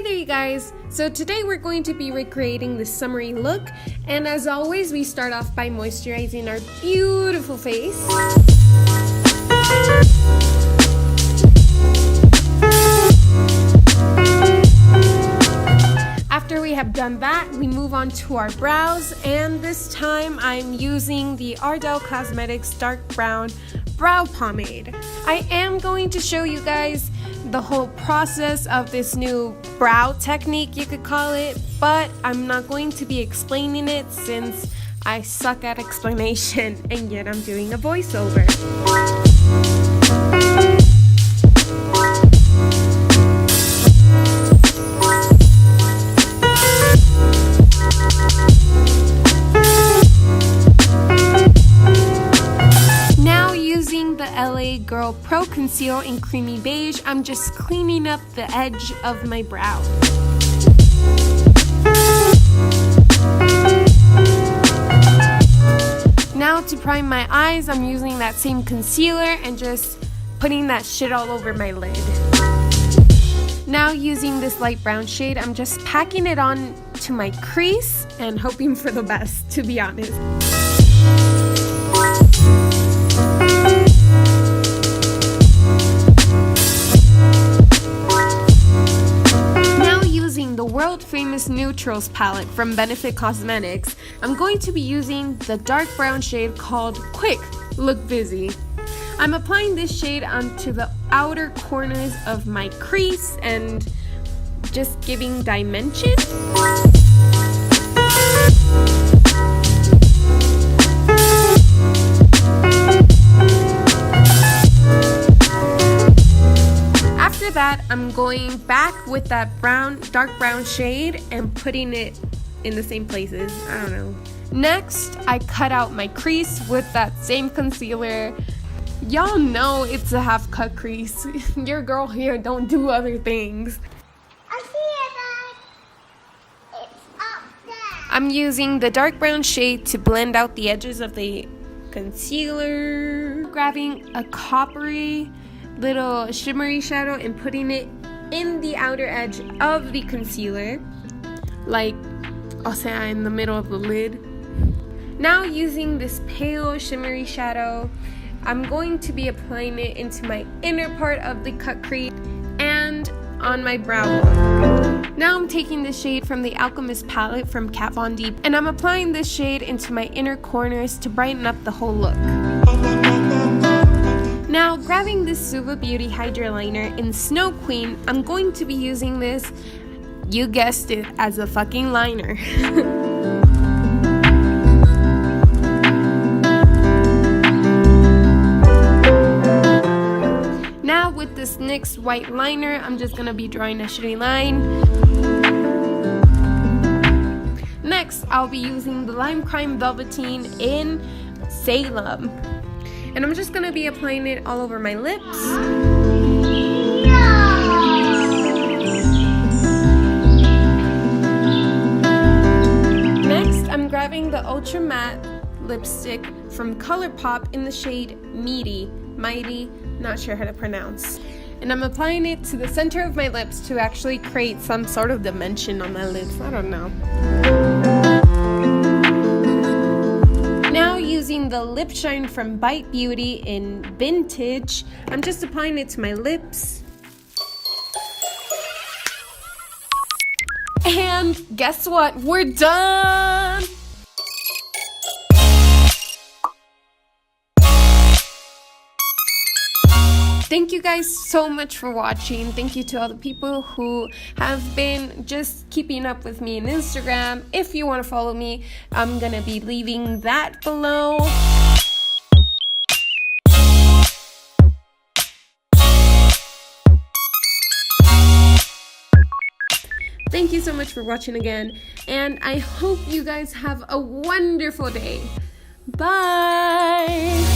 there you guys, so today we're going to be recreating this summery look, and as always we start off by moisturizing our beautiful face. After we have done that, we move on to our brows, and this time I'm using the Ardell Cosmetics Dark Brown Brow Pomade. I am going to show you guys the whole process of this new brow technique, you could call it, but I'm not going to be explaining it since I suck at explanation and yet I'm doing a voiceover. LA Girl Pro Conceal in Creamy Beige, I'm just cleaning up the edge of my brow. Now to prime my eyes, I'm using that same concealer and just putting that shit all over my lid. Now using this light brown shade, I'm just packing it on to my crease and hoping for the best, to be honest. World famous neutrals palette from Benefit Cosmetics, I'm going to be using the dark brown shade called Quick Look Busy. I'm applying this shade onto the outer corners of my crease and just giving dimension. That I'm going back with that dark brown shade and putting it in the same places. I don't know. Next, I cut out my crease with that same concealer. Y'all know it's a half cut crease. Your girl here don't do other things. I see it, it's up there. I'm using the dark brown shade to blend out the edges of the concealer. Grabbing a coppery little shimmery shadow and putting it in the outer edge of the concealer, like in the middle of the lid. Now using this pale shimmery shadow, I'm going to be applying it into my inner part of the cut crease and on my brow bone. Now I'm taking this shade from the Alchemist palette from Kat Von D, and I'm applying this shade into my inner corners to brighten up the whole look. Now, grabbing this Suva Beauty Hydra Liner in Snow Queen, I'm going to be using this, you guessed it, as a fucking liner. Now, with this NYX white liner, I'm just going to be drawing a shitty line. Next, I'll be using the Lime Crime Velveteen in Salem. And I'm just gonna be applying it all over my lips. Next, I'm grabbing the Ultra Matte lipstick from ColourPop in the shade Mighty, not sure how to pronounce. And I'm applying it to the center of my lips to actually create some sort of dimension on my lips. I don't know. Now using the lip shine from Bite Beauty in Vintage, I'm just applying it to my lips. And guess what? We're done! Thank you guys so much for watching. Thank you to all the people who have been just keeping up with me on Instagram. If you want to follow me, I'm gonna be leaving that below. Thank you so much for watching again, and I hope you guys have a wonderful day. Bye!